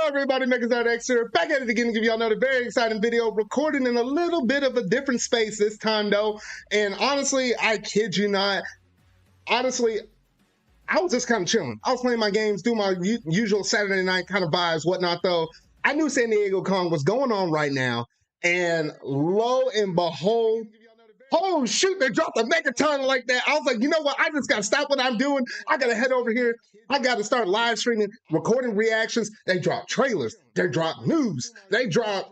Everybody, Makers Out X here, back at it again to give y'all another very exciting video, recording in a little bit of a different space this time though. And honestly, I kid you not, honestly, I was just kind of chilling. I was playing my games, doing my usual Saturday night kind of vibes, whatnot though. I knew San Diego Con was going on right now, and lo and behold, oh shoot, they dropped a megaton like that. I was like, you know what? I just gotta stop what I'm doing. I gotta head over here. I gotta start live streaming, recording reactions. They drop trailers, they drop news, they drop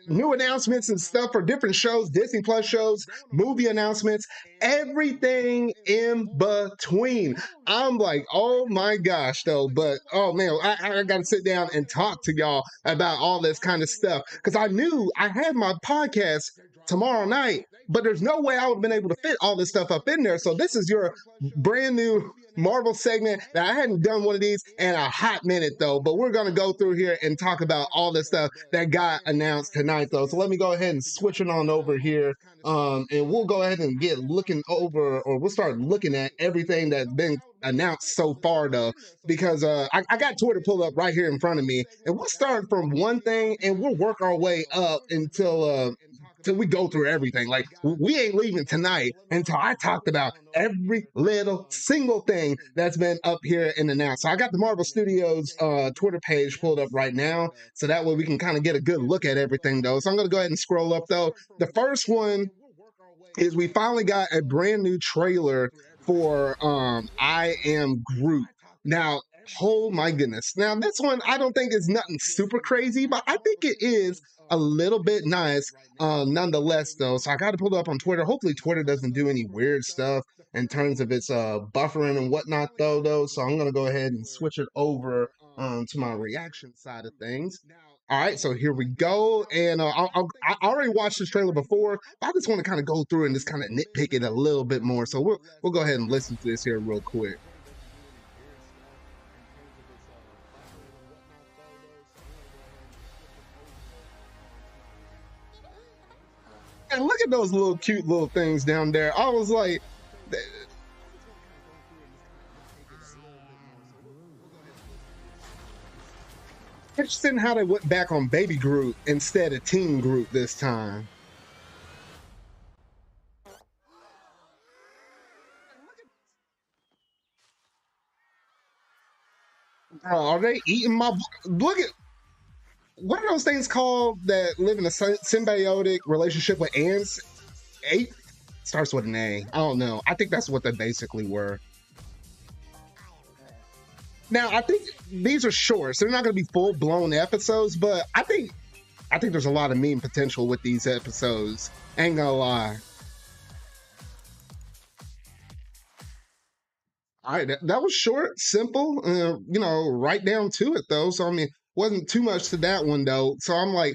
new announcements and stuff for different shows, Disney Plus shows, movie announcements, everything in between. I'm like, oh my gosh, though. But oh man, I got to sit down and talk to y'all about all this kind of stuff because I knew I had my podcast tomorrow night, but there's no way I would have been able to fit all this stuff up in there. So this is your brand new Marvel segment that I hadn't done one of these in a hot minute though, but we're going to go through here and talk about all the stuff that got announced tonight though. So let me go ahead and switch it on over here, and we'll go ahead and get looking over, or we'll start looking at everything that's been announced so far though, because I got Twitter pulled up right here in front of me, and we'll start from one thing and we'll work our way up until we go through everything. Like, we ain't leaving tonight until I talked about every little single thing that's been up here and announced. So I got the Marvel Studios Twitter page pulled up right now, so that way we can kind of get a good look at everything though. So I'm going to go ahead and scroll up though. The first one is we finally got a brand new trailer for I Am Groot. Now, oh my goodness. Now, this one I don't think is nothing super crazy, but I think it is a little bit nice nonetheless though. So I got to pull it up on Twitter. Hopefully Twitter doesn't do any weird stuff in terms of its buffering and whatnot though. So I'm going to go ahead and switch it over to my reaction side of things. All right, so here we go, and I already watched this trailer before, but I just want to kind of go through and just kind of nitpick it a little bit more. So we'll go ahead and listen to this here real quick. And look at those little cute little things down there. I was like, interesting how they went back on Baby Groot instead of Teen Groot this time. Are they eating my? Look at, what are those things called that live in a symbiotic relationship with ants? Ape starts with an A. I don't know. I think that's what they basically were. Now, I think these are shorts. They're not going to be full-blown episodes, but I think there's a lot of meme potential with these episodes. Ain't gonna lie. All right, that was short, simple, you know, right down to it, though. So, I mean, wasn't too much to that one, though. So I'm like,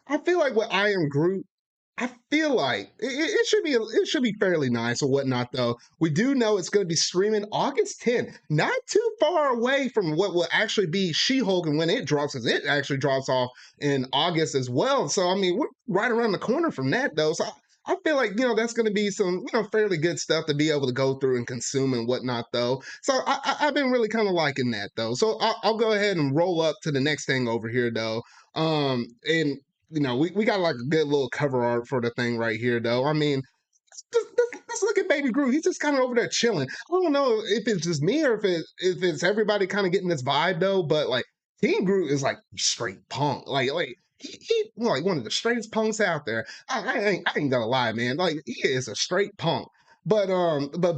I feel like with I Am Groot, I feel like it should be fairly nice or whatnot though. We do know it's going to be streaming August 10th, not too far away from what will actually be She-Hulk, and when it drops, as it actually drops off in August as well. So I mean, we're right around the corner from that though. So I feel like, you know, that's going to be some, you know, fairly good stuff to be able to go through and consume and whatnot though. So I've been really kind of liking that though. So I'll go ahead and roll up to the next thing over here though. And you know, we got like a good little cover art for the thing right here, though. I mean, let's look at Baby Groot. He's just kind of over there chilling. I don't know if it's just me or if it's everybody kind of getting this vibe though. But like, Teen Groot is like straight punk. Like he like one of the straightest punks out there. I ain't gonna lie, man. Like, he is a straight punk. But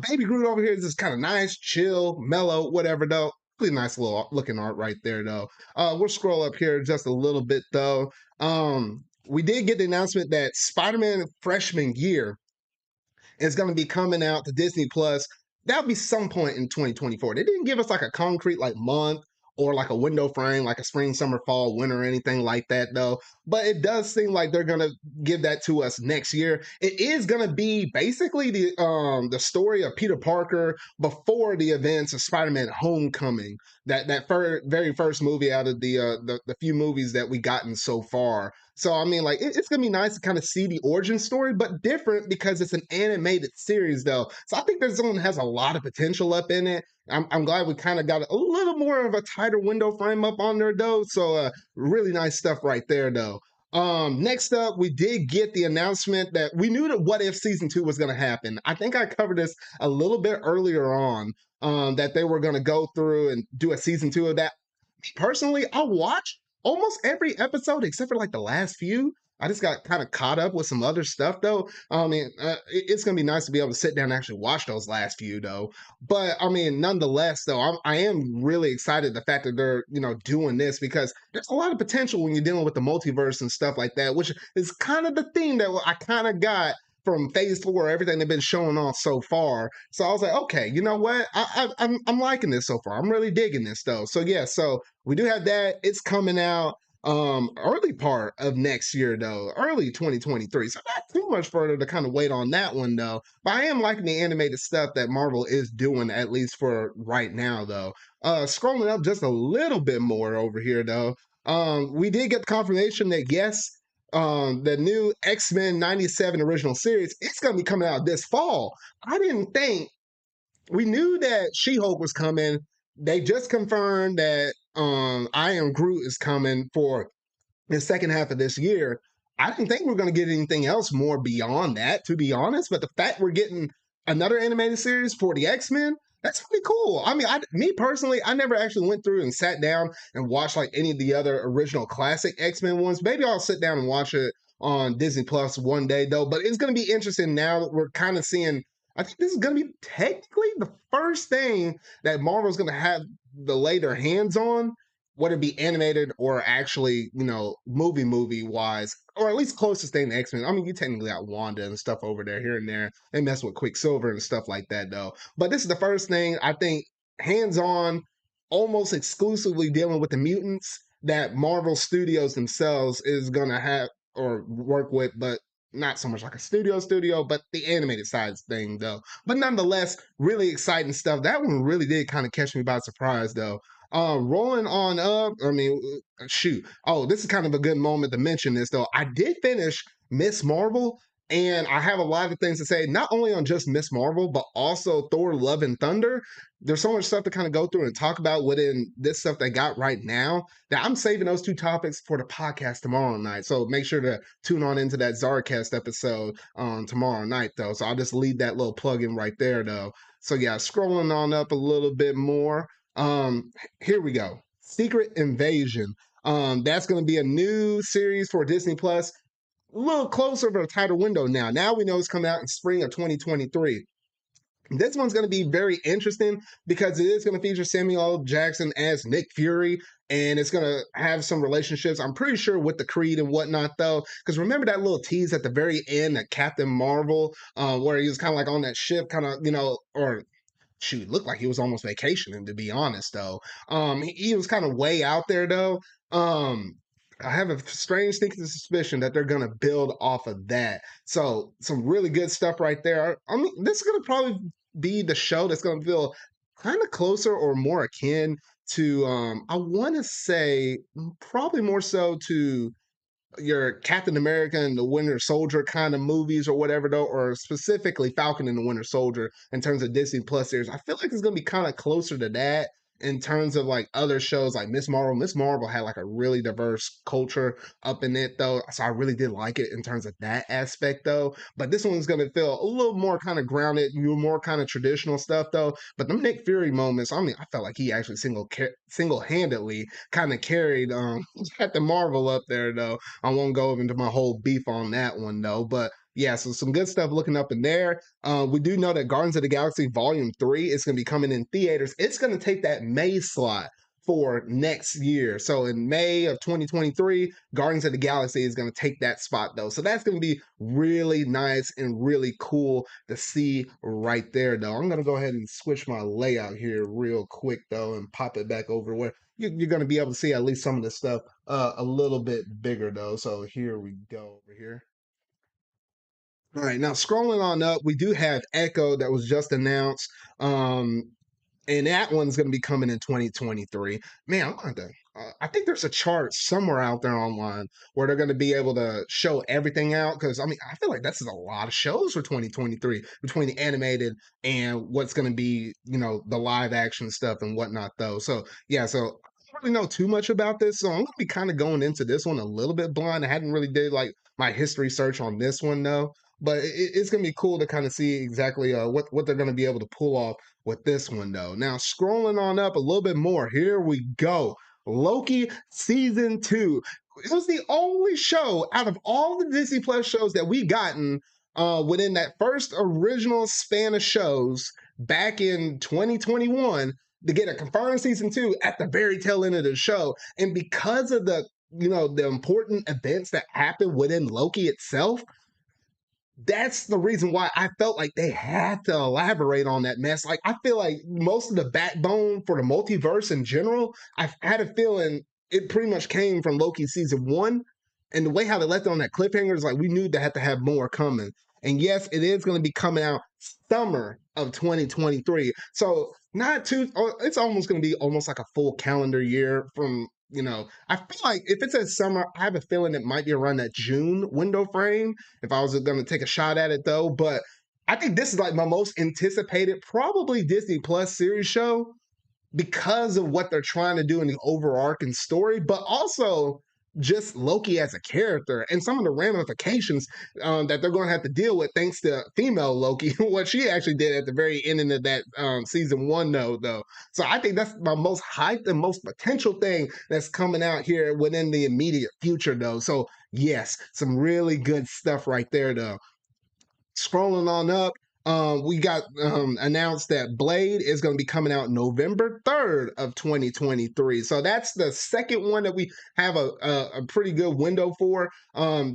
Baby Groot over here is just kind of nice, chill, mellow, whatever though. Really nice little looking art right there though. We'll scroll up here just a little bit though. We did get the announcement that Spider-Man freshman year is going to be coming out to Disney Plus. That'll be some point in 2024. They didn't give us like a concrete like month or like a window frame, like a spring, summer, fall, winter, or anything like that though. But it does seem like they're gonna give that to us next year. It is gonna be basically the story of Peter Parker before the events of Spider-Man Homecoming. That very first movie out of the few movies that we gotten so far. So I mean, like, it's gonna be nice to kind of see the origin story, but different because it's an animated series though. So I think this one has a lot of potential up in it. I'm glad we kind of got a little more of a tighter window frame up on there though. So really nice stuff right there though. Next up, we did get the announcement that we knew that What If season 2 was going to happen. I think I covered this a little bit earlier on, that they were going to go through and do a season 2 of that. Personally, I watched almost every episode except for like the last few. I just got kind of caught up with some other stuff though. I mean, it's gonna be nice to be able to sit down and actually watch those last few though. But I mean, nonetheless though, I am really excited the fact that they're doing this, because there's a lot of potential when you're dealing with the multiverse and stuff like that, which is kind of the theme that I kind of got from phase 4, everything they've been showing off so far. So I was like, okay, you know what? I'm liking this so far. I'm really digging this though. So yeah, so we do have that. It's coming out early part of next year though, early 2023. So not too much further to kind of wait on that one though. But I am liking the animated stuff that Marvel is doing, at least for right now though. Scrolling up just a little bit more over here though. We did get confirmation that yes, the new X-Men 97 original series, it's going to be coming out this fall. I didn't think, we knew that She-Hulk was coming. They just confirmed that I Am Groot is coming for the second half of this year. I didn't think we are going to get anything else more beyond that, to be honest. But the fact we're getting another animated series for the X-Men, that's pretty cool. I mean, me personally, I never actually went through and sat down and watched like any of the other original classic X-Men ones. Maybe I'll sit down and watch it on Disney Plus one day though. But it's going to be interesting now that we're kind of seeing. I think this is going to be technically the first thing that Marvel's going to have to lay their hands on, whether it be animated or actually, movie wise, or at least closest thing to X-Men. I mean, you technically got Wanda and stuff over there here and there. They mess with Quicksilver and stuff like that, though. But this is the first thing, I think, hands on, almost exclusively dealing with the mutants that Marvel Studios themselves is going to have or work with, but not so much like a studio, but the animated side thing, though. But nonetheless, really exciting stuff. That one really did kind of catch me by surprise, though. Rolling on up, I mean, shoot. Oh, this is kind of a good moment to mention this, though. I did finish Miss Marvel, and I have a lot of things to say, not only on just Miss Marvel, but also Thor Love and Thunder. There's so much stuff to kind of go through and talk about within this stuff they got right now that I'm saving those two topics for the podcast tomorrow night. So make sure to tune on into that Zarcast episode tomorrow night, though. So I'll just leave that little plug in right there, though. So yeah, scrolling on up a little bit more. Here we go. Secret Invasion. That's going to be a new series for Disney Plus. A little closer to a tighter window now. Now we know it's coming out in spring of 2023. This one's going to be very interesting because it is going to feature Samuel L. Jackson as Nick Fury, and it's going to have some relationships, I'm pretty sure, with the Creed and whatnot, though. Because remember that little tease at the very end of Captain Marvel, where he was kind of like on that ship, kind of, or shoot, looked like he was almost vacationing, to be honest, though. He was kind of way out there, though. I have a strange sneaking suspicion that they're going to build off of that. So some really good stuff right there. I mean, this is going to probably be the show that's going to feel kind of closer or more akin to, I want to say, probably more so to your Captain America and the Winter Soldier kind of movies or whatever, though, or specifically Falcon and the Winter Soldier in terms of Disney Plus series. I feel like it's going to be kind of closer to that in terms of like other shows like Miss Marvel. Miss Marvel had like a really diverse culture up in it, though. So I really did like it in terms of that aspect, though. But this one's going to feel a little more kind of grounded, more kind of traditional stuff, though. But the Nick Fury moments, I mean, I felt like he actually single-handedly kind of carried Captain Marvel up there, though. I won't go into my whole beef on that one, though. But yeah, so some good stuff looking up in there. We do know that Guardians of the Galaxy Volume 3 is going to be coming in theaters. It's going to take that May slot for next year. So in May of 2023, Guardians of the Galaxy is going to take that spot, though. So that's going to be really nice and really cool to see right there, though. I'm going to go ahead and switch my layout here real quick, though, and pop it back over where you're going to be able to see at least some of the stuff a little bit bigger, though. So here we go over here. All right, now scrolling on up, we do have Echo that was just announced. And that one's going to be coming in 2023. Man, I think there's a chart somewhere out there online where they're going to be able to show everything out. Because I mean, I feel like this is a lot of shows for 2023 between the animated and what's going to be, the live action stuff and whatnot, though. So yeah, so I don't really know too much about this, so I'm going to be kind of going into this one a little bit blind. I hadn't really did like my history search on this one though, but it's going to be cool to kind of see exactly what they're going to be able to pull off with this one though. Now scrolling on up a little bit more, here we go. Loki season 2. It was the only show out of all the Disney Plus shows that we gotten within that first original span of shows back in 2021 to get a confirmed season 2 at the very tail end of the show. And because of the important events that happened within Loki itself, that's the reason why I felt like they had to elaborate on that mess. Like, I feel like most of the backbone for the multiverse in general, I had a feeling it pretty much came from Loki season 1. And the way how they left it on that cliffhanger is like we knew they had to have more coming. And yes, it is going to be coming out summer of 2023. So not too, it's almost going to be almost like a full calendar year from, I feel like if it says summer, I have a feeling it might be around that June window frame if I was going to take a shot at it though. But I think this is like my most anticipated, probably Disney Plus series show because of what they're trying to do in the overarching story, but also just Loki as a character and some of the ramifications that they're going to have to deal with thanks to female Loki, what she actually did at the very ending of that season 1 though. So I think that's my most hyped and most potential thing that's coming out here within the immediate future though. So yes, some really good stuff right there though. Scrolling on up, we got announced that Blade is going to be coming out November 3rd of 2023. So that's the second one that we have a pretty good window for.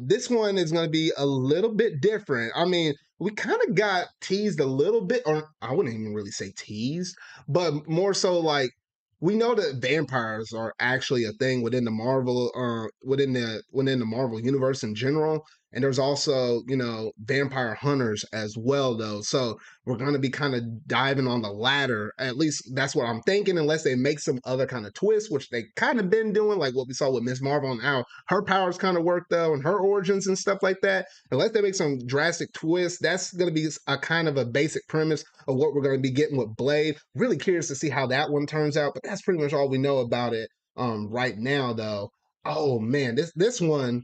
This one is going to be a little bit different. I mean, we kind of got teased a little bit, or I wouldn't even really say teased, but more so like we know that vampires are actually a thing within the Marvel within the Marvel universe in general. And there's also, vampire hunters as well, though. So we're going to be kind of diving on the latter. At least that's what I'm thinking, unless they make some other kind of twist, which they kind of been doing, like what we saw with Miss Marvel and how her powers kind of work, though, and her origins and stuff like that. Unless they make some drastic twist, that's going to be a kind of a basic premise of what we're going to be getting with Blade. Really curious to see how that one turns out, but that's pretty much all we know about it right now, though. Oh man, this one,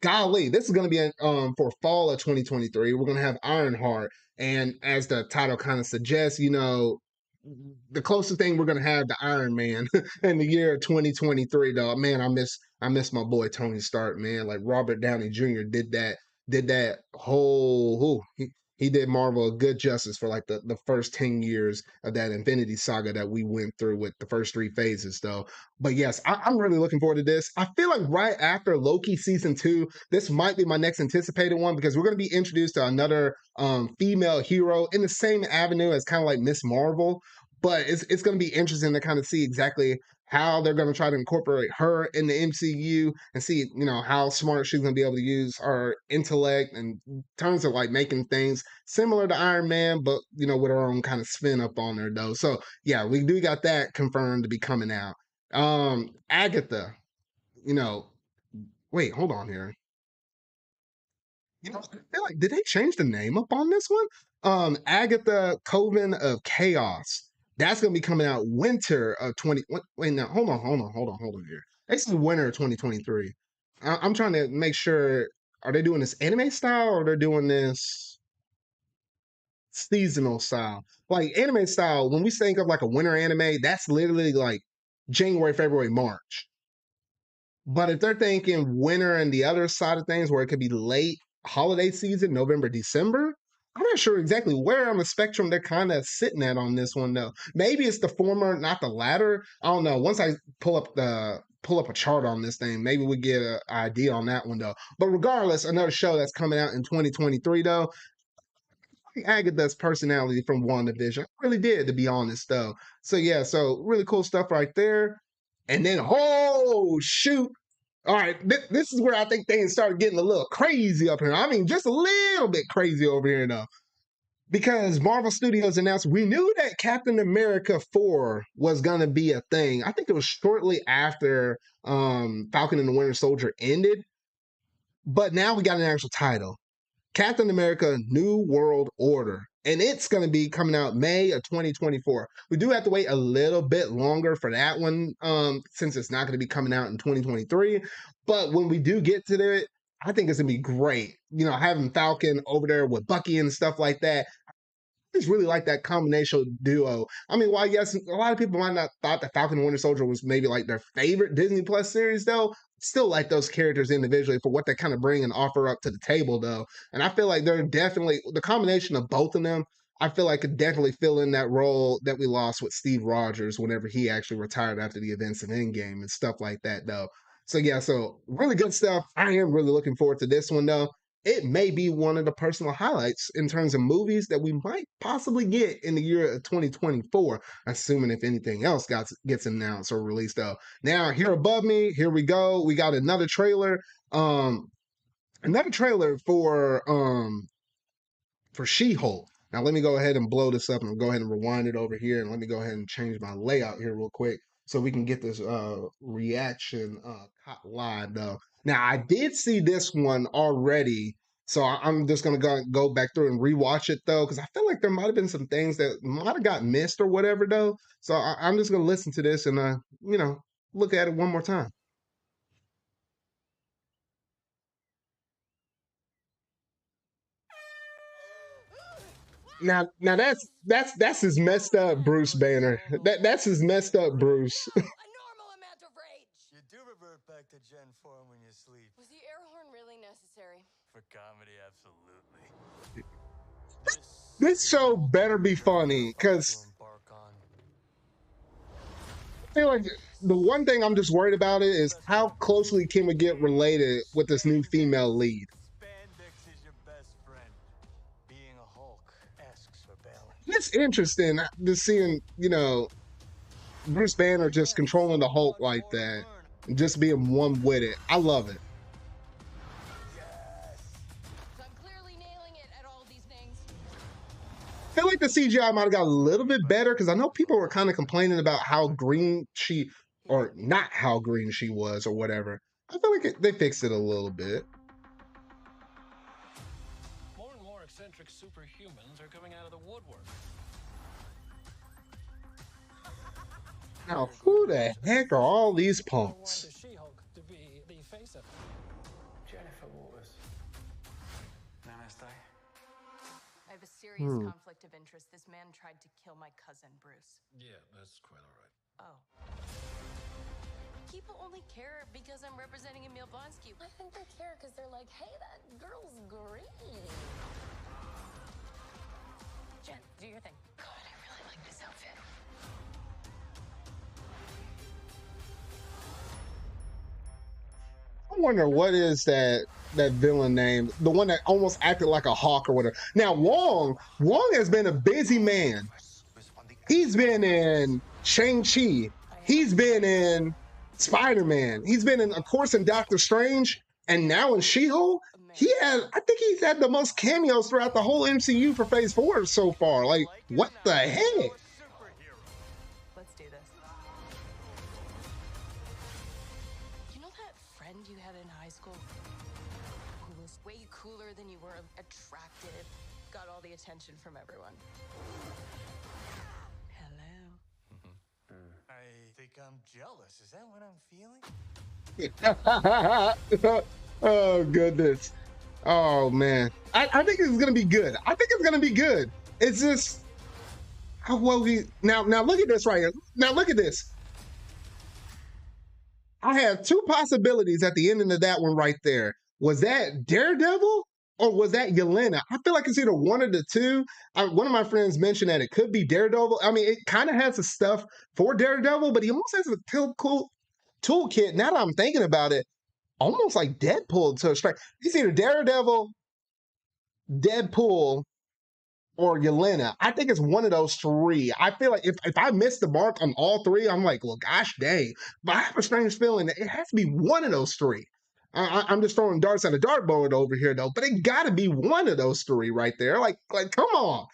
golly, this is going to be for fall of 2023. We're going to have Ironheart, and as the title kind of suggests, the closest thing we're going to have to Iron Man in the year 2023. Though, man, I miss my boy Tony Stark, man. Like Robert Downey Jr. did that whole. He did Marvel a good justice for like the first 10 years of that Infinity Saga that we went through with the first 3 phases, though. But yes, I'm really looking forward to this. I feel like right after Loki season 2, this might be my next anticipated one because we're going to be introduced to another female hero in the same avenue as kind of like Miss Marvel. But it's going to be interesting to kind of see exactly how they're going to try to incorporate her in the MCU and see, how smart she's going to be able to use her intellect in terms of like making things similar to Iron Man, but, with her own kind of spin up on her though. So yeah, we do got that confirmed to be coming out. Agatha, you know, wait, hold on here. I feel like did they change the name up on this one? Agatha Coven of Chaos. That's gonna be coming out winter of 20. Wait, now hold on here. This is winter of 2023. I'm trying to make sure. Are they doing this anime style or they're doing this seasonal style? Like anime style, when we think of like a winter anime, that's literally like January, February, March. But if they're thinking winter and the other side of things where it could be late holiday season, November, December, I'm not sure exactly where on the spectrum they're kind of sitting at on this one though. Maybe it's the former, not the latter. I don't know. Once I pull up a chart on this thing, maybe we get an idea on that one though. But regardless, another show that's coming out in 2023 though. Agatha's personality from WandaVision. I really did, to be honest though. So yeah, so really cool stuff right there. And then, oh shoot, all right, this is where I think things start getting a little crazy up here. I mean, just a little bit crazy over here now. because Marvel Studios announced we knew that Captain America 4 was gonna be a thing. I think it was shortly after Falcon and the Winter Soldier ended, but now we got an actual title. Captain America New World Order. And it's going to be coming out May of 2024. We do have to wait a little bit longer for that one, since it's not going to be coming out in 2023. But when we do get to it, I think it's going to be great. You know, having Falcon over there with Bucky and stuff like that. I just really like that combination duo. I mean, while yes, a lot of people might not thought that Falcon and Winter Soldier was maybe like their favorite Disney Plus series, though, still like those characters individually for what they kind of bring and offer up to the table, though. And I feel like they're definitely the combination of both of them. I feel like could definitely fill in that role that we lost with Steve Rogers whenever he actually retired after the events of Endgame and stuff like that, though. So yeah, so really good stuff. I am really looking forward to this one, though. It may be one of the personal highlights in terms of movies that we might possibly get in the year of 2024, assuming if anything else gets announced or released. Though now here above me, here we go. We got another trailer for She-Hulk. Now let me go ahead and blow this up and go ahead and rewind it over here, and let me go ahead and change my layout here real quick so we can get this reaction caught live though. Now I did see this one already, so I'm just gonna go back through and rewatch it though, because I feel like there might have been some things that might have got missed or whatever though. So I'm just gonna listen to this and you know, look at it one more time. Now that's his messed up Bruce Banner. That's his messed up Bruce. A normal amount of rage. You do revert back to Gen form when you sleep. Was the air horn really necessary? For comedy, absolutely. This show better be funny, because I feel like the one thing I'm just worried about it is how closely can we get related with this new female lead. Spandex is your best friend. Being a Hulk asks for balance. It's interesting just seeing, you know, Bruce Banner just controlling the Hulk like that and just being one with it. I love it. So I'm clearly nailing it at all these things. I feel like the CGI might have got a little bit better because I know people were kind of complaining about how green she, or not how green she was or whatever. I feel like they fixed it a little bit. More and more eccentric superhumans are coming out of the woodwork. Now, who the heck are all these punks? Wanted She-Hulk to be the face of it. Jennifer Waters. Namaste. I have a serious conflict of interest. This man tried to kill my cousin, Bruce. Yeah, that's quite all right. Oh. People only care because I'm representing Emil Blonsky. I think they care because they're like, hey, that girl's green. Jen, do your thing. God, I really like this outfit. I wonder what is that villain name, the one that almost acted like a hawk or whatever. Now Wong has been a busy man. He's been in Shang-Chi. He's been in Spider-Man. He's been in, of course, in Doctor Strange, and now in She-Hulk. I think he's had the most cameos throughout the whole MCU for Phase 4 so far. Like, what the heck? Let's do this. You know that friend you had in high school who was way cooler than you were, attractive, got all the attention from everyone? Hello. I think I'm jealous. Is that what I'm feeling? Oh, goodness. Oh, man. I think it's going to be good. I think it's going to be good. It's just how well now look at this right here. Now look at this. I have two possibilities at the end of that one right there. Was that Daredevil or was that Yelena? I feel like it's either one of the two. One of my friends mentioned that it could be Daredevil. I mean, it kind of has the stuff for Daredevil, but he almost has a cool toolkit. Now that I'm thinking about it, almost like Deadpool to a strike. It's either Daredevil, Deadpool, or Yelena. I think it's one of those three. I feel like if I miss the mark on all three, I'm like, well, gosh dang. But I have a strange feeling that it has to be one of those three. I'm just throwing darts at a dartboard over here though, but it got to be one of those three right there. Like, come on.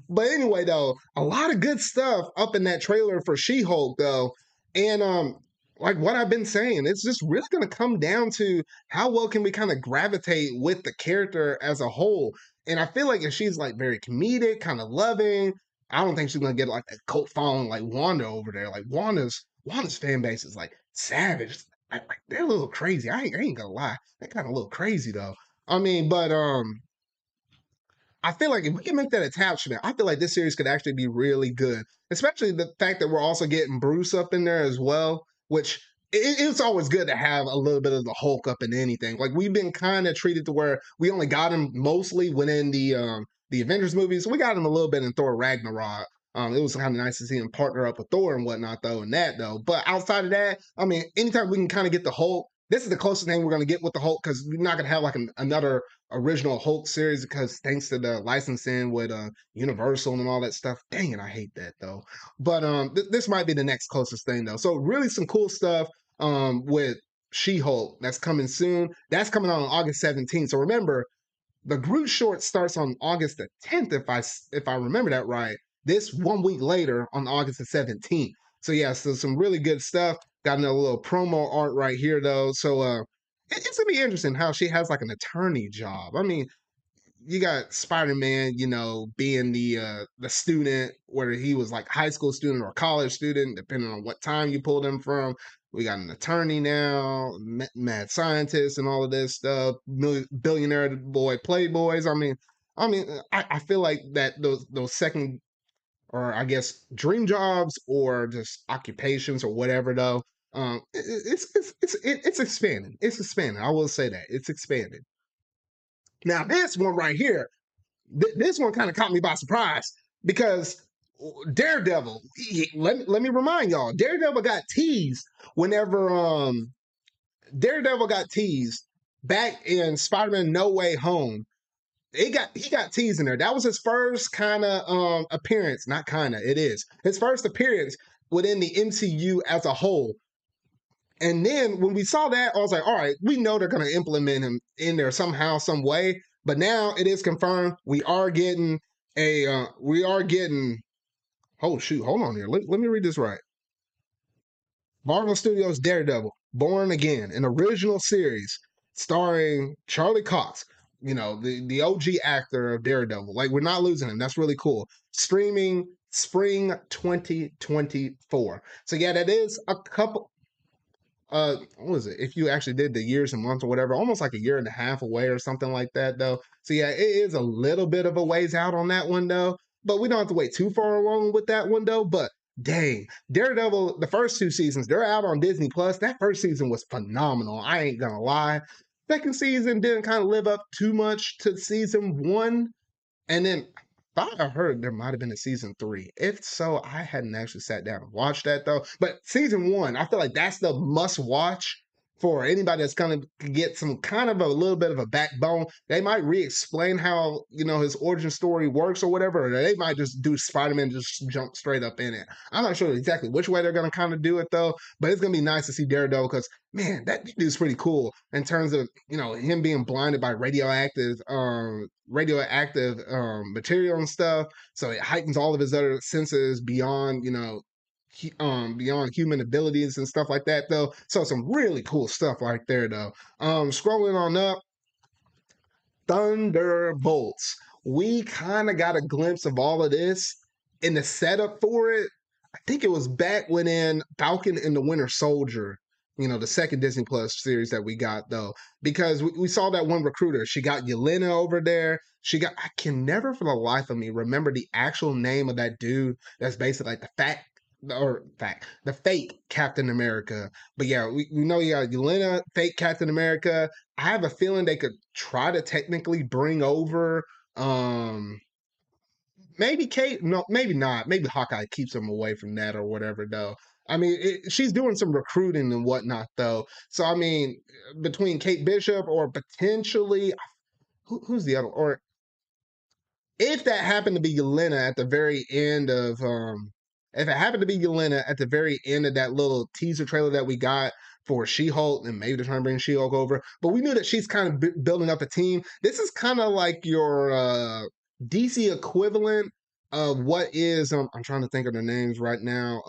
But anyway, though, a lot of good stuff up in that trailer for She-Hulk though, and like what I've been saying, it's just really going to come down to how well can we kind of gravitate with the character as a whole. And I feel like if she's like very comedic, kind of loving, I don't think she's gonna get like a cult following like Wanda over there. Like Wanda's fan base is like savage. Like they're a little crazy. I ain't gonna lie. They're kind of a little crazy though. I mean, but I feel like if we can make that attachment, I feel like this series could actually be really good. Especially the fact that we're also getting Bruce up in there as well, which it's always good to have a little bit of the Hulk up in anything. Like we've been kind of treated to where we only got him mostly within the Avengers movies. We got him a little bit in Thor Ragnarok. It was kind of nice to see him partner up with Thor and whatnot, though, and that though. But outside of that, I mean, anytime we can kind of get the Hulk, this is the closest thing we're going to get with the Hulk because we're not going to have like another original Hulk series because thanks to the licensing with Universal and all that stuff. Dang it, I hate that though. But this might be the next closest thing though. So really some cool stuff with She-Hulk that's coming soon. That's coming out on August 17th. So remember, the Groot short starts on August the 10th, if I remember that right. This 1 week later on August the 17th. So yeah, so some really good stuff. Got another little promo art right here though. So it's gonna be interesting how she has like an attorney job. I mean, you got Spider-Man, you know, being the student, whether he was like high school student or college student, depending on what time you pulled him from. We got an attorney now, mad scientist, and all of this stuff. Billionaire boy playboys. I feel like that those second or I guess dream jobs or just occupations or whatever though. It's expanding. It's expanding. I will say that it's expanding. Now this one right here, this one kind of caught me by surprise because Daredevil. Let me remind y'all, Daredevil got teased whenever Daredevil got teased back in Spider-Man No Way Home. He got teased in there. That was his first kind of appearance. Not kind of, it is his first appearance within the MCU as a whole. And then when we saw that, I was like, all right, we know they're going to implement him in there somehow, some way. But now it is confirmed we are getting oh shoot, hold on here. Let me read this right. Marvel Studios Daredevil, Born Again, an original series starring Charlie Cox, you know, the OG actor of Daredevil. Like, we're not losing him. That's really cool. Streaming spring 2024. So yeah, that is a couple what was it? If you actually did the years and months or whatever, almost like a year and a half away or something like that though. So yeah, it is a little bit of a ways out on that one though, but we don't have to wait too far along with that one though. But dang, Daredevil, the first two seasons, they're out on Disney Plus. That first season was phenomenal. I ain't gonna lie. Second season didn't kind of live up too much to season one. And then thought I heard there might have been a season 3. If so, I hadn't actually sat down and watched that though. But season 1, I feel like that's the must watch for anybody that's gonna get some kind of a little bit of a backbone. They might re-explain how, you know, his origin story works or whatever, or they might just do Spider-Man just jump straight up in it. I'm not sure exactly which way they're gonna kind of do it though, but it's gonna be nice to see Daredevil because man, that dude's pretty cool in terms of, you know, him being blinded by radioactive material and stuff. So it heightens all of his other senses beyond, you know, beyond human abilities and stuff like that though. So some really cool stuff right there though. Scrolling on up, Thunderbolts. We kind of got a glimpse of all of this in the setup for it. I think it was back when in Falcon and the Winter Soldier, you know, the second Disney Plus series that we got though, because we saw that one recruiter. She got Yelena over there. I can never for the life of me remember the actual name of that dude that's basically like the fake Captain America. But yeah, we know you got Yelena, fake Captain America. I have a feeling they could try to technically bring over maybe Kate. No, maybe not. Maybe Hawkeye keeps them away from that or whatever though. I mean, she's doing some recruiting and whatnot though. So I mean, between Kate Bishop or potentially who's the other, or if that happened to be Yelena at the very end of if it happened to be Yelena at the very end of that little teaser trailer that we got for She-Hulk, and maybe they're trying to bring She-Hulk over. But we knew that she's kind of building up a team. This is kind of like your DC equivalent of what is I'm trying to think of the names right now.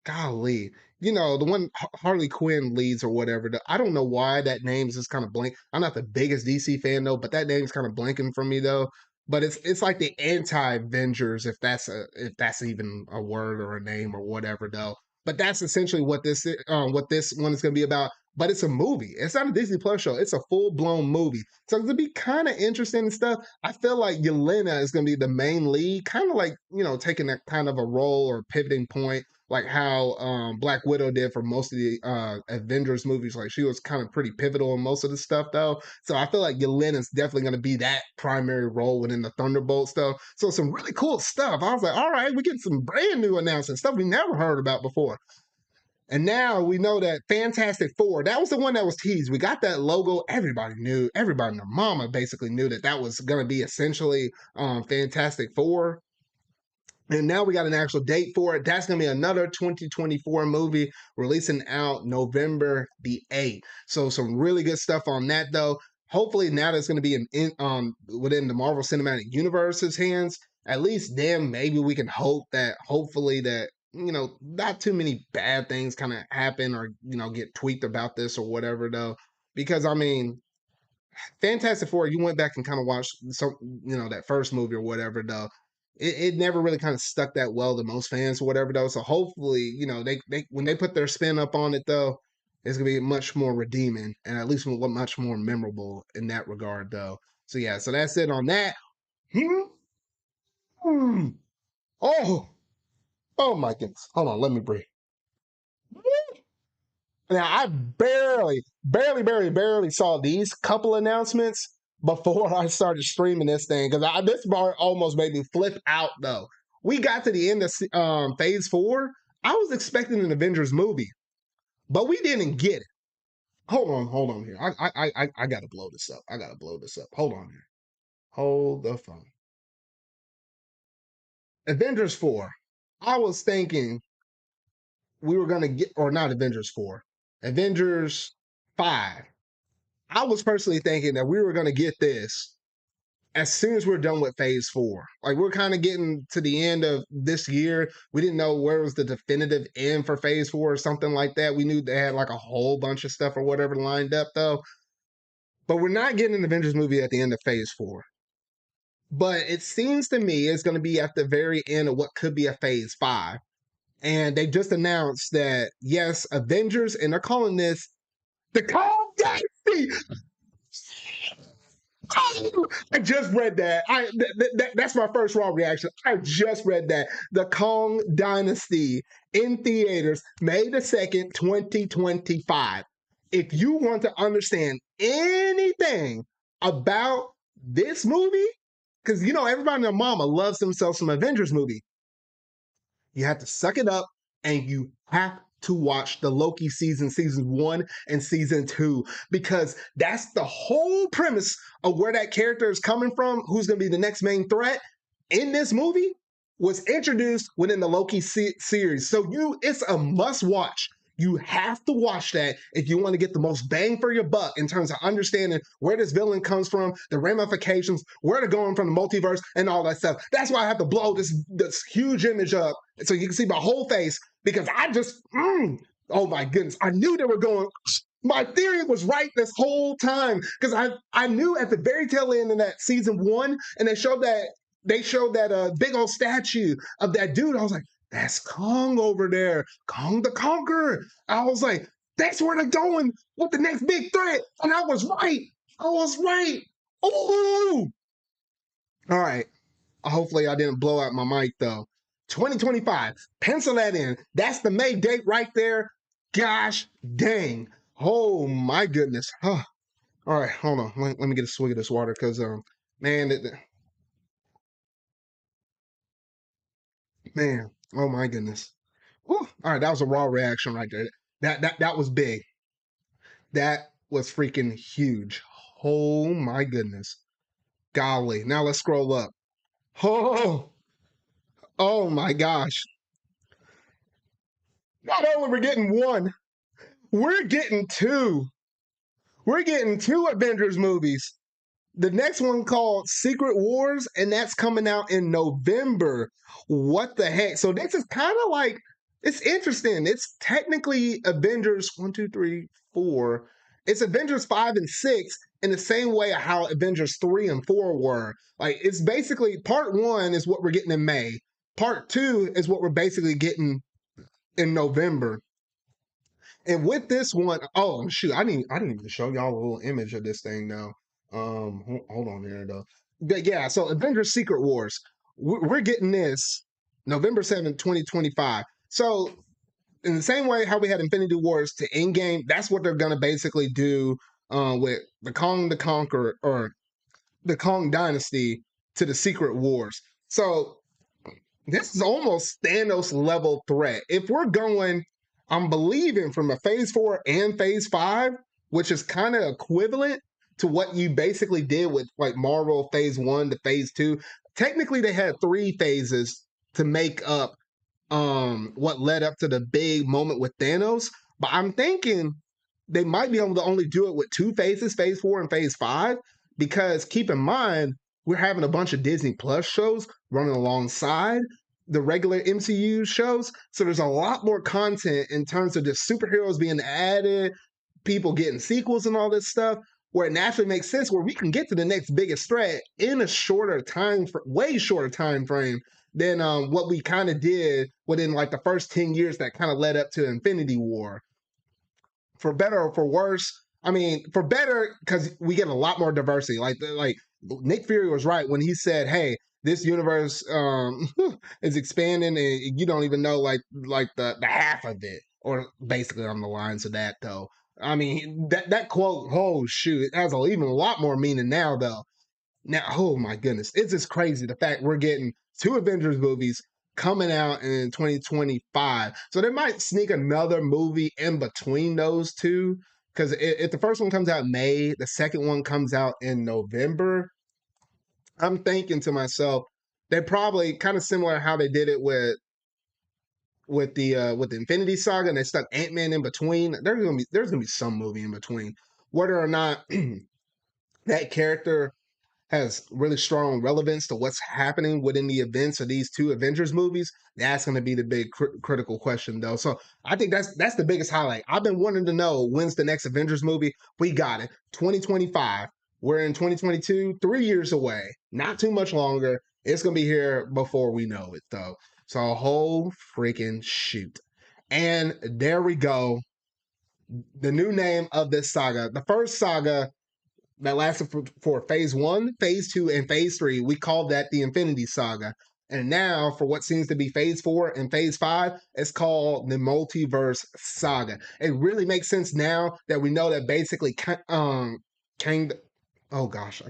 Golly, the one Harley Quinn leads or whatever. I don't know why that name is just kind of blank. I'm not the biggest DC fan though, but that name's kind of blanking from me though. But it's like the anti-Avengers, if that's even a word or a name or whatever though. But that's essentially what this one is going to be about. But it's a movie. It's not a Disney Plus show. It's a full-blown movie. So it's going to be kind of interesting and stuff. I feel like Yelena is going to be the main lead, kind of like, taking that kind of a role or pivoting point like how Black Widow did for most of the Avengers movies. Like she was kind of pretty pivotal in most of the stuff though. So I feel like Yelena's definitely going to be that primary role within the Thunderbolts though. So some really cool stuff. I was like, all right, we get some brand new announcements, stuff we never heard about before. And now we know that Fantastic Four, that was the one that was teased. We got that logo. Everybody knew, everybody and their mama basically knew that was going to be essentially Fantastic Four. And now we got an actual date for it. That's going to be another 2024 movie releasing out November the 8th. So some really good stuff on that, though. Hopefully now that's going to be within the Marvel Cinematic Universe's hands. At least then maybe we can hope that hopefully that, not too many bad things kind of happen or, get tweaked about this or whatever, though. Because, I mean, Fantastic Four, you went back and kind of watched some, that first movie or whatever, though. It never really kind of stuck that well to most fans or whatever, though. So hopefully, they when they put their spin up on it, though, it's gonna be much more redeeming and at least much more memorable in that regard, though. So yeah, so that's it on that. Oh, oh my goodness! Hold on, let me breathe. Now, I barely saw these couple announcements before I started streaming this thing because this bar almost made me flip out. Though we got to the end of Phase 4, I was expecting an Avengers movie, but we didn't get it. Hold on here. I gotta blow this up. Hold on here. Hold the phone. Avengers 4. I was thinking we were gonna get, or not Avengers 4. Avengers 5. I was personally thinking that we were going to get this as soon as we're done with Phase 4. Like, we're kind of getting to the end of this year. We didn't know where was the definitive end for Phase 4 or something like that. We knew they had like a whole bunch of stuff or whatever lined up, though. But we're not getting an Avengers movie at the end of Phase 4. But it seems to me it's going to be at the very end of what could be a Phase 5. And they just announced that, yes, Avengers, and they're calling this the Kong Dynasty. I just read that. That's my first raw reaction. I just read that. The Kong Dynasty in theaters, May the 2nd, 2025. If you want to understand anything about this movie, because everybody and their mama loves themselves some Avengers movie, you have to suck it up and you have to watch the Loki season 1 and season 2, because that's the whole premise of where that character is coming from, who's going to be the next main threat in this movie, was introduced within the Loki series. So it's a must watch. You have to watch that if you want to get the most bang for your buck in terms of understanding where this villain comes from, the ramifications, where they're going from the multiverse, and all that stuff. That's why I have to blow this huge image up so you can see my whole face, because I just, oh my goodness, I knew they were going. My theory was right this whole time, because I knew at the very tail end of that season 1, and they showed that big old statue of that dude. I was like, that's Kong over there, Kong the Conqueror. I was like, that's where they're going with the next big threat. And I was right. Oh, all right. Hopefully I didn't blow out my mic though. 2025, pencil that in. That's the May date right there. Gosh dang. Oh my goodness. Huh. All right, hold on. Let me get a swig of this water, because man, man, oh my goodness. Whew. All right, that was a raw reaction right there. That was big. That was freaking huge. Oh my goodness. Golly. Now let's scroll up. Oh my gosh. Not only we're getting one, we're getting two. We're getting two Avengers movies. The next one called Secret Wars, and that's coming out in November. What the heck? So this is kind of like, it's interesting. It's technically Avengers 1, 2, 3, 4. It's Avengers 5 and 6 in the same way how Avengers 3 and 4 were. Like, it's basically part one is what we're getting in May. Part two is what we're basically getting in November. And with this one, oh shoot, I didn't even show y'all a little image of this thing now. Hold on here though. But yeah, so Avengers Secret Wars, we're getting this November 7th, 2025. So in the same way how we had Infinity Wars to Endgame, that's what they're gonna basically do with the Kong the Conqueror or the Kong Dynasty to the Secret Wars. So this is almost Thanos level threat. If we're going, I'm believing from a phase 4 and phase 5, which is kind of equivalent to what you basically did with like Marvel phase 1 to phase 2. Technically, they had 3 phases to make up what led up to the big moment with Thanos. But I'm thinking they might be able to only do it with 2 phases, phase 4 and phase 5, because keep in mind, we're having a bunch of Disney Plus shows running alongside the regular MCU shows. So there's a lot more content in terms of just superheroes being added, people getting sequels and all this stuff, where it naturally makes sense where we can get to the next biggest threat in a shorter time, way shorter time frame than what we kind of did within like the first 10 years that kind of led up to Infinity War. For better or for worse, I mean, for better because we get a lot more diversity. Like Nick Fury was right when he said, "Hey, this universe is expanding, and you don't even know like the half of it." Or basically on the lines of that, though. I mean, that quote, oh shoot, it has even a lot more meaning now, though. Now, oh my goodness, it's just crazy the fact we're getting 2 Avengers movies coming out in 2025. So they might sneak another movie in between those two. Because if the first one comes out in May, the second one comes out in November, I'm thinking to myself, they probably kind of similar to how they did it with the Infinity Saga, and they stuck Ant-Man in between. There's gonna be some movie in between. Whether or not that character has really strong relevance to what's happening within the events of these 2 Avengers movies, that's going to be the big critical question, though. So I think that's the biggest highlight. I've been wanting to know when's the next Avengers movie. We got it, 2025. We're in 2022, 3 years away, not too much longer. It's going to be here before we know it, though. So a whole freaking shoot. And there we go. The new name of this saga. The first saga that lasted for phase 1, phase 2, and phase 3. We called that the Infinity Saga. And now, for what seems to be phase 4 and phase 5, it's called the Multiverse Saga. It really makes sense now that we know that basically Kang, oh gosh,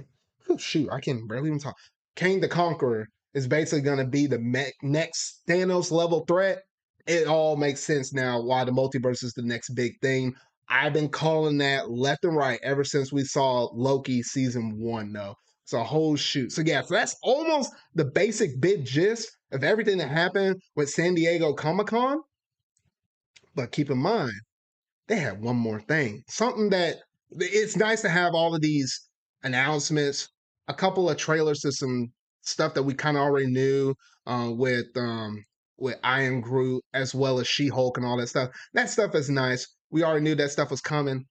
shoot, I can barely even talk. Kang the Conqueror is basically going to be the next Thanos level threat. It all makes sense now why the multiverse is the next big thing. I've been calling that left and right ever since we saw Loki season 1, though. It's a whole shoot. So yeah, so that's almost the basic big gist of everything that happened with San Diego Comic-Con. But keep in mind, they had one more thing. Something that it's nice to have all of these announcements, a couple of trailers to some stuff that we kind of already knew with Iron Groot as well as She-Hulk and all that stuff. That stuff is nice. We already knew that stuff was coming.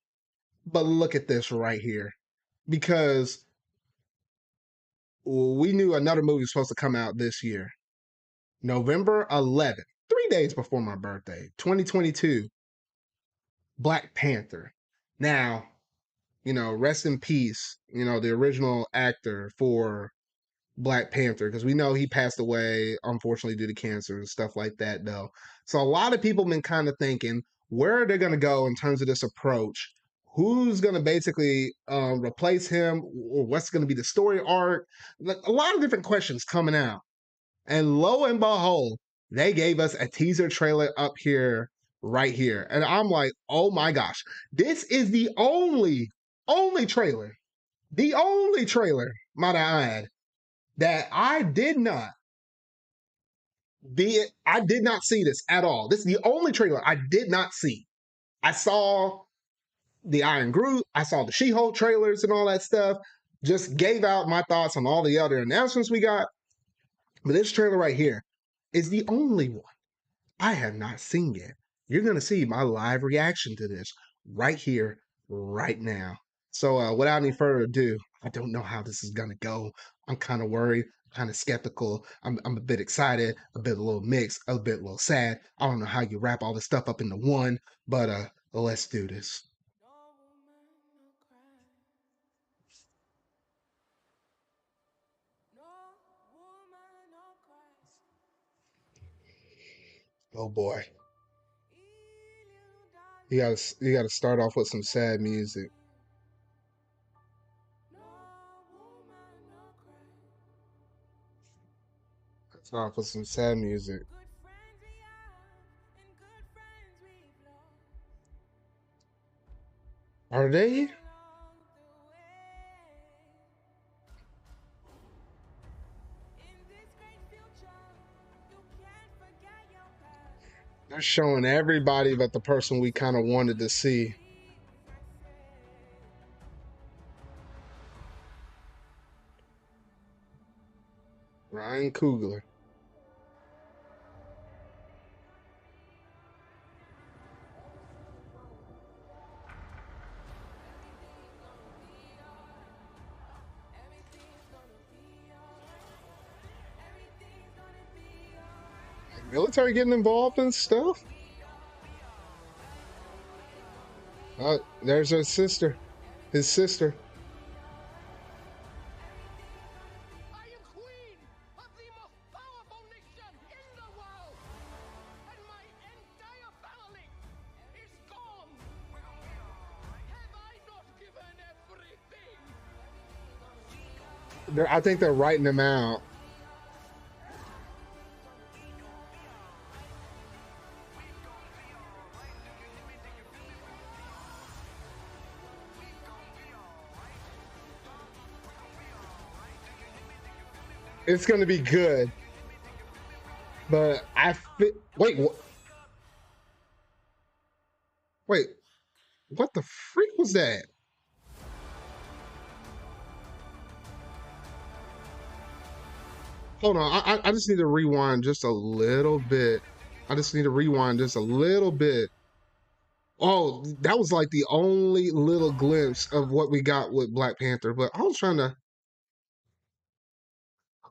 But look at this right here. Because we knew another movie was supposed to come out this year. November 11th, 3 days before my birthday, 2022. Black Panther. Now, rest in peace, the original actor for Black Panther, because we know he passed away, unfortunately, due to cancer and stuff like that, though. So a lot of people have been kind of thinking, where are they going to go in terms of this approach? Who's going to basically replace him? Or what's going to be the story arc? Like, a lot of different questions coming out. And lo and behold, they gave us a teaser trailer up here, right here. And I'm like, oh my gosh, this is the only trailer, might I add, that I did not see this at all. This is the only trailer I did not see. I saw the Iron Groot, I saw the She-Hulk trailers and all that stuff. Just gave out my thoughts on all the other announcements we got. But this trailer right here is the only one I have not seen yet. You're going to see my live reaction to this right here, right now. So without any further ado, I don't know how this is going to go. I'm kind of worried, kind of skeptical. I'm a bit excited, a bit a little mixed, a bit a little sad. I don't know how you wrap all this stuff up into one, but let's do this. Oh boy. You gotta start off with some sad music. Start off with some sad music. Are they? They're showing everybody but the person we kind of wanted to see. Ryan Coogler. Military getting involved in stuff? Oh, there's his sister. His sister. I am queen of the most powerful nation in the world, and my entire family is gone. Have I not given everything? I think they're writing them out. It's gonna be good, but wait, wait, what the freak was that? Hold on, I just need to rewind just a little bit. I just need to rewind just a little bit. Oh, that was like the only little glimpse of what we got with Black Panther, but I was trying to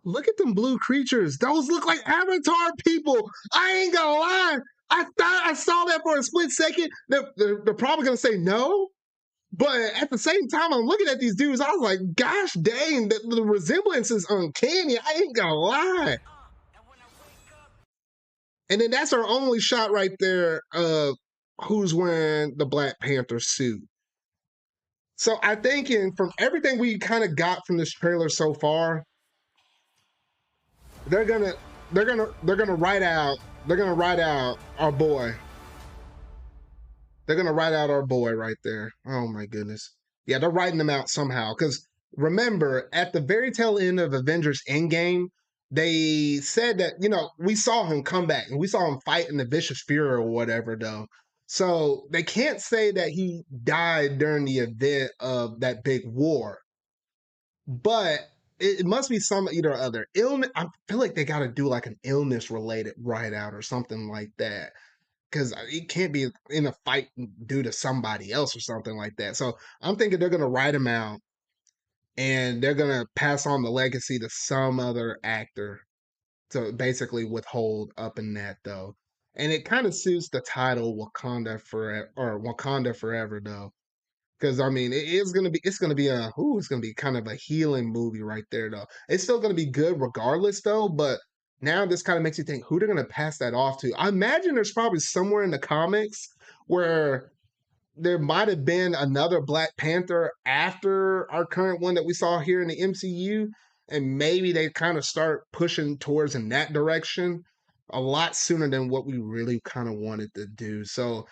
look at them blue creatures. Those look like Avatar people. I ain't gonna lie. I thought I saw that for a split second. They're probably gonna say no, but at the same time, I'm looking at these dudes. I was like, gosh dang, the resemblance is uncanny. I ain't gonna lie. And then that's our only shot right there of who's wearing the Black Panther suit. So I think from everything we kind of got from this trailer so far, they're gonna write out our boy. They're gonna write out our boy right there. Oh my goodness. Yeah, they're writing them out somehow. Because remember, at the very tail end of Avengers Endgame, they said that, we saw him come back and we saw him fight in the Vicious Fury or whatever, though. So they can't say that he died during the event of that big war. But it must be some either other illness. I feel like they got to do like an illness related write out or something like that. Because it can't be in a fight due to somebody else or something like that. So I'm thinking they're going to write him out and they're going to pass on the legacy to some other actor to basically withhold up in that, though. And it kind of suits the title Wakanda Forever or Wakanda Forever, though. Because I mean, it's gonna be it's gonna be kind of a healing movie right there, though. It's still gonna be good regardless, though. But now this kind of makes you think who they're gonna pass that off to. I imagine there's probably somewhere in the comics where there might have been another Black Panther after our current one that we saw here in the MCU, and maybe they kind of start pushing towards in that direction a lot sooner than what we really kind of wanted to do. So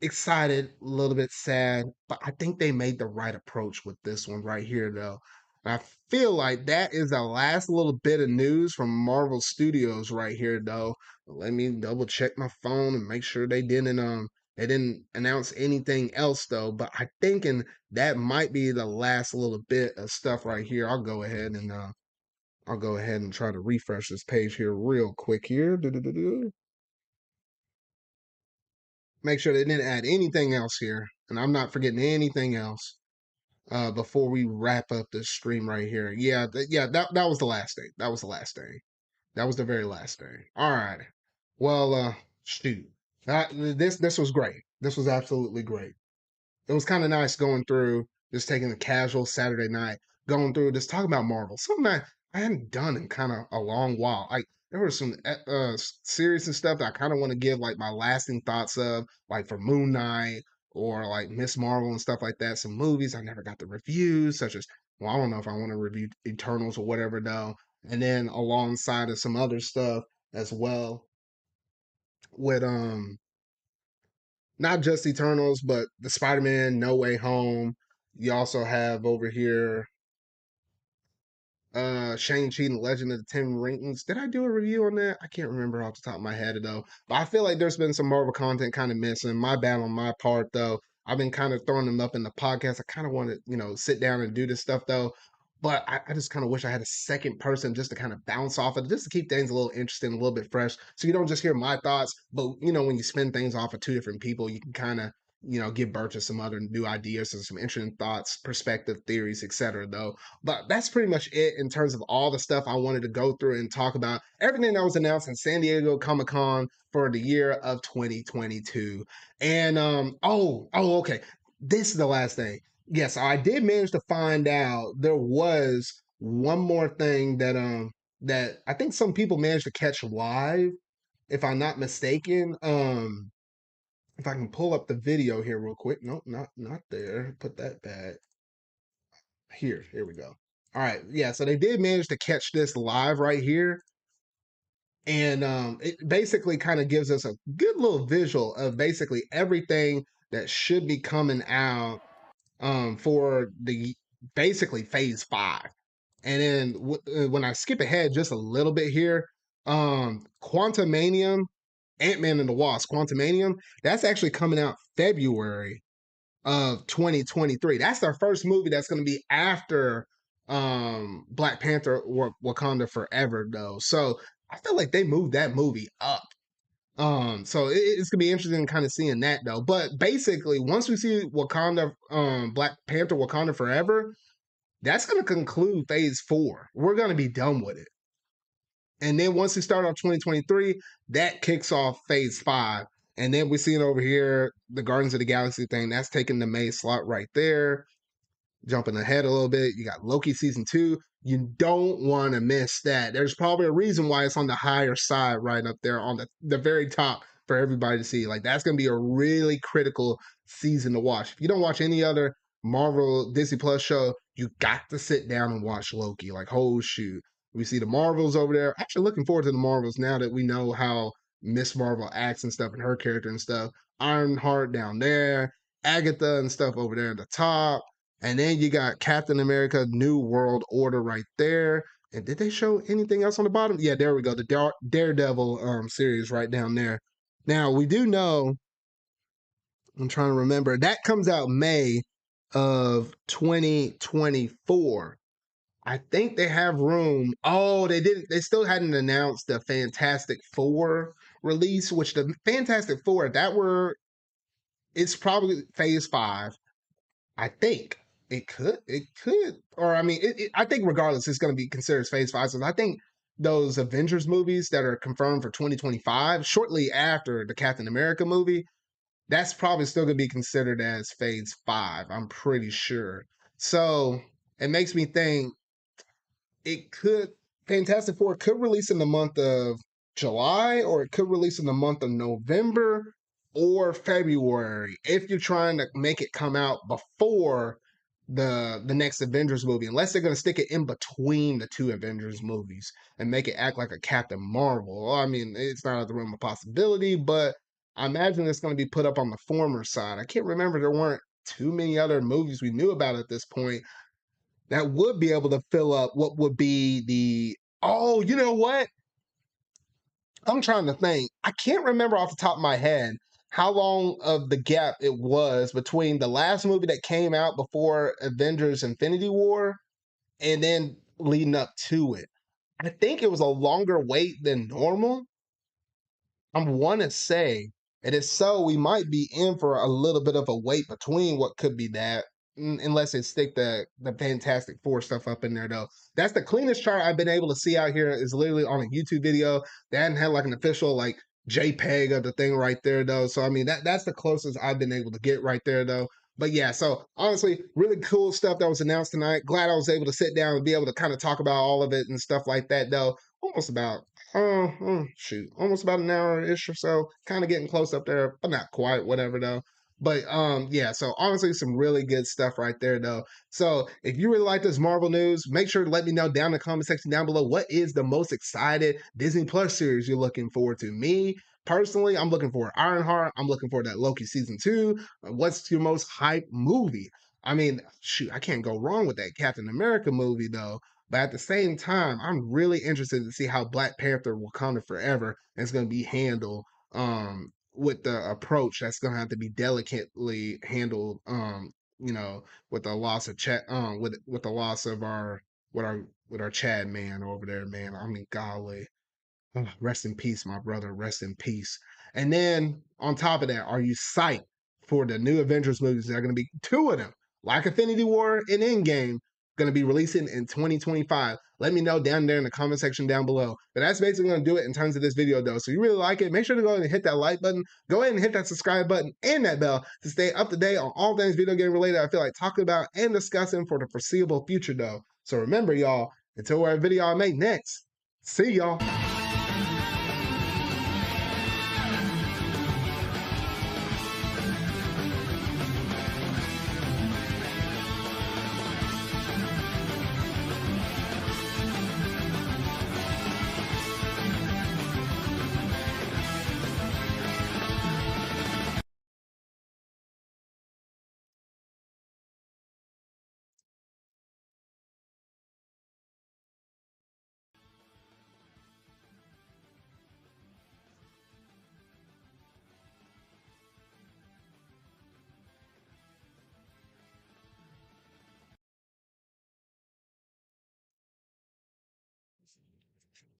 excited, a little bit sad, but I think they made the right approach with this one right here, though. And I feel like that is the last little bit of news from Marvel Studios right here, though. Let me double check my phone and make sure they They didn't announce anything else though, but I thinking that might be the last little bit of stuff right here. I'll go ahead and try to refresh this page here real quick here. Make sure they didn't add anything else here, and I'm not forgetting anything else before we wrap up this stream right here. Yeah, that was the last thing. That was the last thing. That was the very last thing. All right. Well, shoot. This was great. This was absolutely great. It was kind of nice going through, just taking a casual Saturday night, going through, just talking about Marvel. Something I hadn't done in kind of a long while. Like there were some series and stuff that I kind of want to give like my lasting thoughts of, like for Moon Knight or like Miss Marvel and stuff like that. Some movies I never got the reviews, such as, well, I don't know if I want to review Eternals or whatever though. And then alongside of some other stuff as well with not just Eternals, but the Spider-Man No Way Home. You also have over here Shang-Chi and the Legend of the Ten Rings. Did I do a review on that? I can't remember off the top of my head though. But I feel like there's been some Marvel content kind of missing. My bad on my part though. I've been kind of throwing them up in the podcast. I kind of want to, sit down and do this stuff though. But I just kind of wish I had a second person just to kind of bounce off of, just to keep things a little interesting, a little bit fresh. So you don't just hear my thoughts, but when you spin things off of two different people, you can kind of, give birth to some other new ideas and some interesting thoughts, perspective, theories, etc. though. But that's pretty much it in terms of all the stuff I wanted to go through and talk about. Everything that was announced in San Diego Comic-Con for the year of 2022. And okay. This is the last thing. Yes, I did manage to find out there was one more thing that I think some people managed to catch live, if I'm not mistaken. If I can pull up the video here real quick. Nope, not there. Put that back. Here we go. All right, yeah, so they did manage to catch this live right here. And it basically kind of gives us a good little visual of basically everything that should be coming out for the basically phase 5. And then when I skip ahead just a little bit here, Quantumanium, Ant-Man and the Wasp, Quantumanium, that's actually coming out February of 2023. That's their first movie that's going to be after Black Panther or Wakanda Forever though. So I feel like they moved that movie up. So it's gonna be interesting kind of seeing that though. But basically, once we see Wakanda, Black Panther, Wakanda Forever, that's gonna conclude Phase 4. We're gonna be done with it. And then once we start off 2023, that kicks off Phase 5. And then we're seeing over here the Guardians of the Galaxy thing. That's taking the May slot right there. Jumping ahead a little bit, you got Loki season 2. You don't want to miss that. There's probably a reason why it's on the higher side right up there on the very top for everybody to see. Like that's going to be a really critical season to watch. If you don't watch any other Marvel Disney Plus show, you got to sit down and watch Loki. Like, oh shoot. We see the Marvels over there. Actually looking forward to the Marvels now that we know how Miss Marvel acts and stuff and her character and stuff. Ironheart down there, Agatha and stuff over there at the top. And then you got Captain America New World Order right there. And did they show anything else on the bottom? Yeah, there we go. The Daredevil series right down there. Now, we do know, I'm trying to remember, that comes out May of 2024. I think they have room. Oh, they still hadn't announced the Fantastic Four release, which the Fantastic Four, it's probably phase 5. I think it could, or I mean, I think regardless, it's going to be considered phase 5. So I think those Avengers movies that are confirmed for 2025, shortly after the Captain America movie, that's probably still going to be considered as phase 5. I'm pretty sure. So it makes me think Fantastic Four could release in the month of July, or it could release in the month of November or February if you're trying to make it come out before the next Avengers movie, unless they're going to stick it in between the two Avengers movies and make it act like a Captain Marvel. Well, I mean, it's not out of the realm of possibility, but I imagine it's going to be put up on the former side. I can't remember, there weren't too many other movies we knew about at this point that would be able to fill up what would be oh, you know what? I'm trying to think. I can't remember off the top of my head how long of the gap it was between the last movie that came out before Avengers Infinity War and then leading up to it. I think it was a longer wait than normal. I want to say, and if so, we might be in for a little bit of a wait between what could be that, unless they stick the Fantastic Four stuff up in there though. That's the cleanest chart I've been able to see out here. Is literally on a YouTube video. They hadn't had like an official like JPEG of the thing right there though. So I mean that's the closest I've been able to get right there though. But yeah, so honestly, really cool stuff that was announced tonight. Glad I was able to sit down and be able to kind of talk about all of it and stuff like that though. Almost about shoot, almost about an hour ish or so. Kind of getting close up there, but not quite. Whatever though. But yeah. So honestly, some really good stuff right there though. So if you really like this Marvel news, make sure to let me know down in the comment section down below. What is the most excited Disney Plus series you're looking forward to? Me personally, I'm looking for Ironheart. I'm looking for that Loki season 2. What's your most hype movie? I mean, shoot, I can't go wrong with that Captain America movie though. But at the same time, I'm really interested to see how Black Panther Wakanda Forever is going to be handled with the approach that's going to have to be delicately handled with the loss of Chad with the loss of our Chad man over there, man. I mean, golly. Rest in peace, my brother. Rest in peace. And then on top of that, are you psyched for the new Avengers movies? There are going to be 2 of them, like Infinity War and Endgame, going to be releasing in 2025. Let me know down there in the comment section down below. But that's basically going to do it in terms of this video, though. So you really like it, make sure to go ahead and hit that like button. Go ahead and hit that subscribe button and that bell to stay up to date on all things video game related I feel like talking about and discussing for the foreseeable future, though. So remember, y'all, until our video I make next, see y'all.